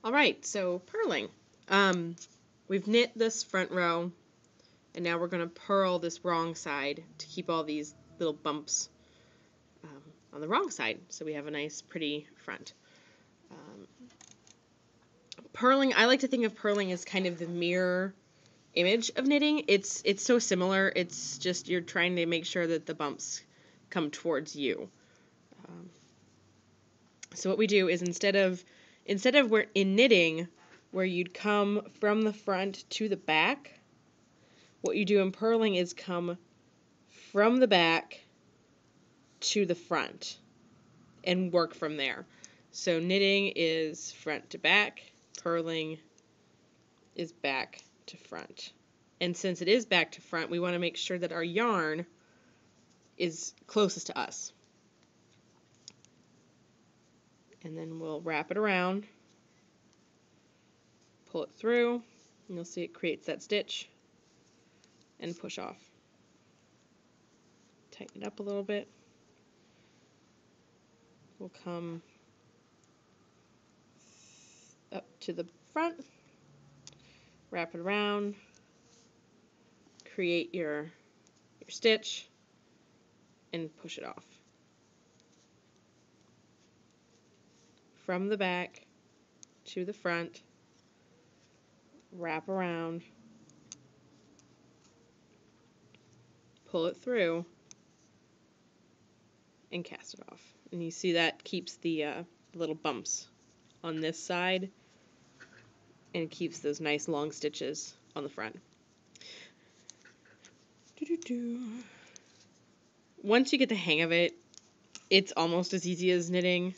All right, so purling. We've knit this front row, and now we're going to purl this wrong side to keep all these little bumps on the wrong side, so we have a nice, pretty front. Purling, I like to think of purling as kind of the mirror image of knitting. It's so similar. It's just you're trying to make sure that the bumps come towards you. So what we do is instead of where in knitting where you'd come from the front to the back, what you do in purling is come from the back to the front and work from there. So knitting is front to back, purling is back to front. And since it is back to front, we want to make sure that our yarn is closest to us. And then we'll wrap it around, pull it through, and you'll see it creates that stitch, and push off. Tighten it up a little bit. We'll come up to the front, wrap it around, create your stitch, and push it off. From the back to the front, wrap around, pull it through, and cast it off. And you see that keeps the little bumps on this side and keeps those nice long stitches on the front. Once you get the hang of it, it's almost as easy as knitting.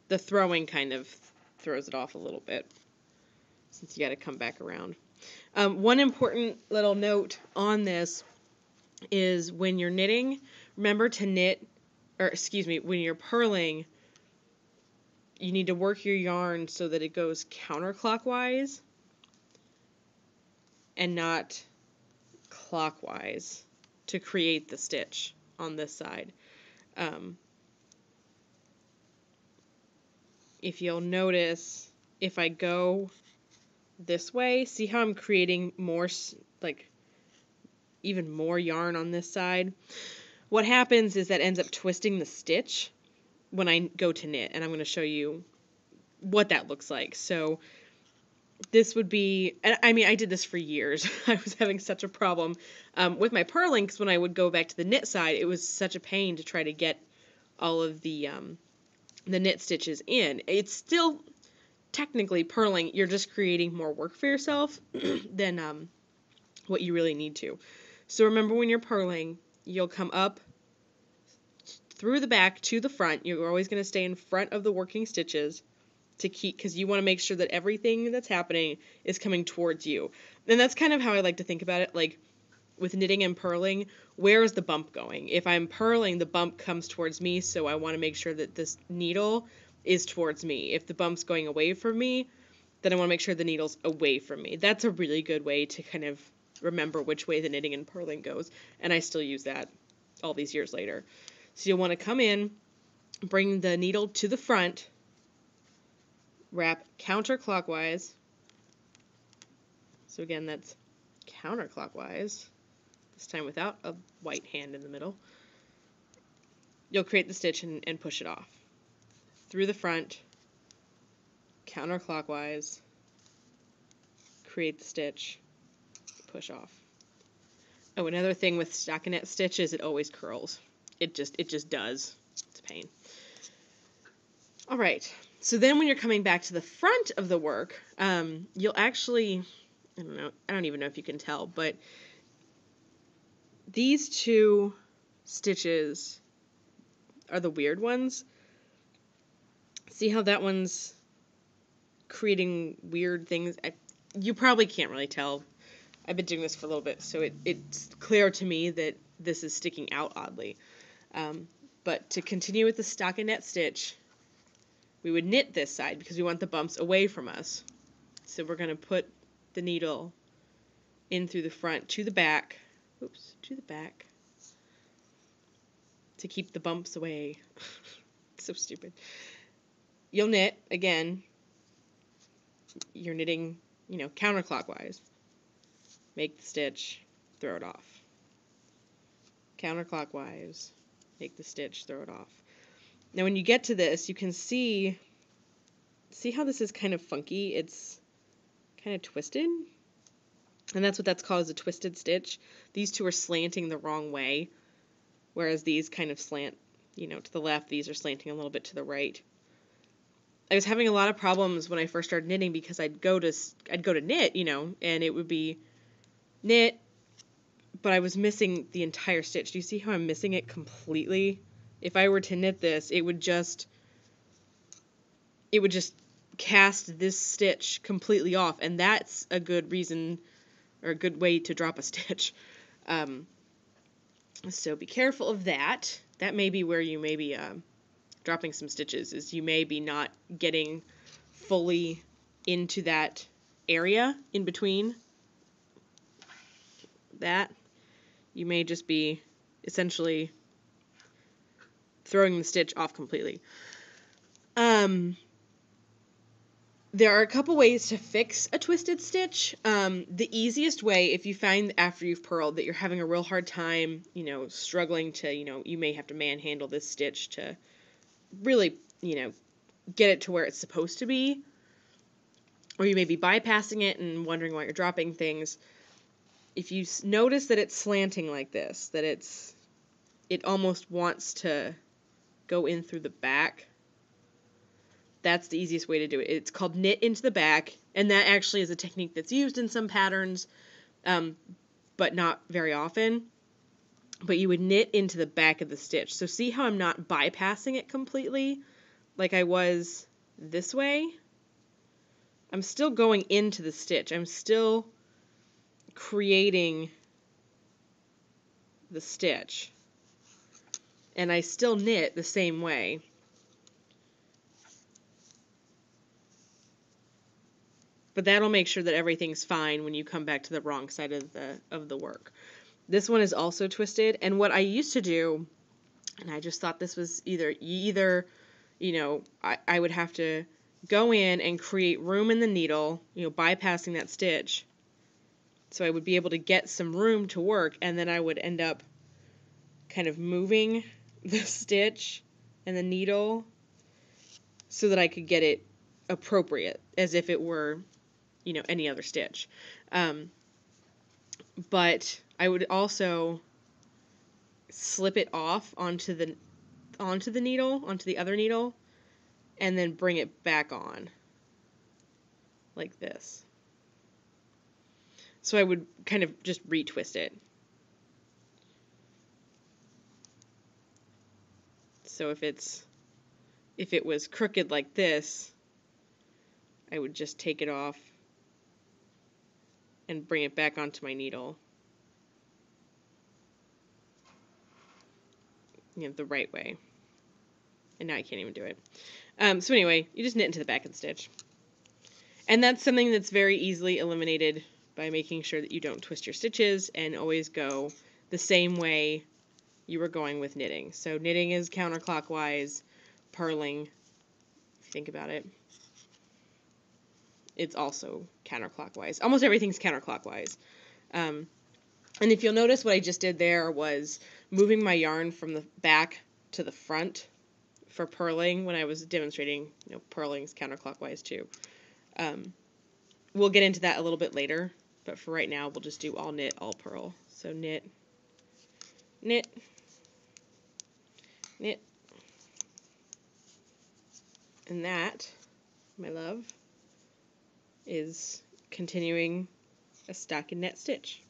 The throwing kind of throws it off a little bit since you got to come back around. One important little note on this is when you're knitting, remember to knit, or excuse me, when you're purling, you need to work your yarn so that it goes counterclockwise and not clockwise to create the stitch on this side. If you'll notice, if I go this way, see how I'm creating more, like, even more yarn on this side? What happens is that ends up twisting the stitch when I go to knit, and I'm going to show you what that looks like. So this would be, I mean, I did this for years. I was having such a problem with my purling, because when I would go back to the knit side, it was such a pain to try to get all of the knit stitches in. It's still technically purling. You're just creating more work for yourself than what you really need to. So remember, when you're purling, you'll come up through the back to the front. You're always going to stay in front of the working stitches to keep, because you want to make sure that everything that's happening is coming towards you. And that's kind of how I like to think about it. Like with knitting and purling, where is the bump going? If I'm purling, the bump comes towards me, so I want to make sure that this needle is towards me. If the bump's going away from me, then I want to make sure the needle's away from me. That's a really good way to kind of remember which way the knitting and purling goes, and I still use that all these years later. So you'll want to come in, bring the needle to the front, wrap counterclockwise. So again, that's counterclockwise, this time without a white hand in the middle. You'll create the stitch and push it off. Through the front, counterclockwise, create the stitch, push off. Oh, another thing with stockinette stitch is it always curls. It just does. It's a pain. All right. So then when you're coming back to the front of the work, you'll actually, I don't even know if you can tell, but these two stitches are the weird ones. See how that one's creating weird things? You probably can't really tell. I've been doing this for a little bit, so it's clear to me that this is sticking out oddly. But to continue with the stockinette stitch, we would knit this side because we want the bumps away from us. So we're going to put the needle in through the front to the back. Oops, to the back. To keep the bumps away. So stupid. You'll knit, again, you're knitting, counterclockwise. Make the stitch, throw it off. Counterclockwise, make the stitch, throw it off. Now when you get to this, you can see how this is kind of funky? It's kind of twisted. And that's what that's called, is a twisted stitch. These two are slanting the wrong way, whereas these kind of slant, to the left. These are slanting a little bit to the right. I was having a lot of problems when I first started knitting because I'd go to knit, and it would be knit, but I was missing the entire stitch. Do you see how I'm missing it completely? If I were to knit this, it would just cast this stitch completely off, and that's a good reason, or a good way to drop a stitch. So be careful of that. That may be where you may be dropping some stitches, is you may be not getting fully into that area in between that. You may just be essentially throwing the stitch off completely. There are a couple ways to fix a twisted stitch. The easiest way, if you find after you've purled that you're having a real hard time, struggling to, you may have to manhandle this stitch to really, get it to where it's supposed to be, or you may be bypassing it and wondering why you're dropping things. If you notice that it's slanting like this, that it almost wants to go in through the back, that's the easiest way to do it. It's called knit into the back, and that actually is a technique that's used in some patterns, but not very often. But you would knit into the back of the stitch. So see how I'm not bypassing it completely, like I was this way? I'm still going into the stitch. I'm still creating the stitch. And I still knit the same way. But that'll make sure that everything's fine when you come back to the wrong side of the work. This one is also twisted, and what I used to do, and I just thought this was either I would have to go in and create room in the needle, bypassing that stitch, so I would be able to get some room to work, and then I would end up kind of moving the stitch and the needle so that I could get it appropriate, as if it were any other stitch. But I would also slip it off onto the needle, onto the other needle, and then bring it back on like this. So I would kind of just retwist it. So if it was crooked like this, I would just take it off and bring it back onto my needle, the right way. And now I can't even do it. So anyway, you just knit into the back of the stitch. And that's something that's very easily eliminated by making sure that you don't twist your stitches and always go the same way you were going with knitting. So knitting is counterclockwise, purling, if you think about it, it's also counterclockwise. Almost everything's counterclockwise. And if you'll notice, what I just did there was moving my yarn from the back to the front for purling when I was demonstrating, purling's counterclockwise too. We'll get into that a little bit later, but for right now, we'll just do all knit, all purl. So knit, knit, knit, and that, my love, is continuing a stockinette stitch.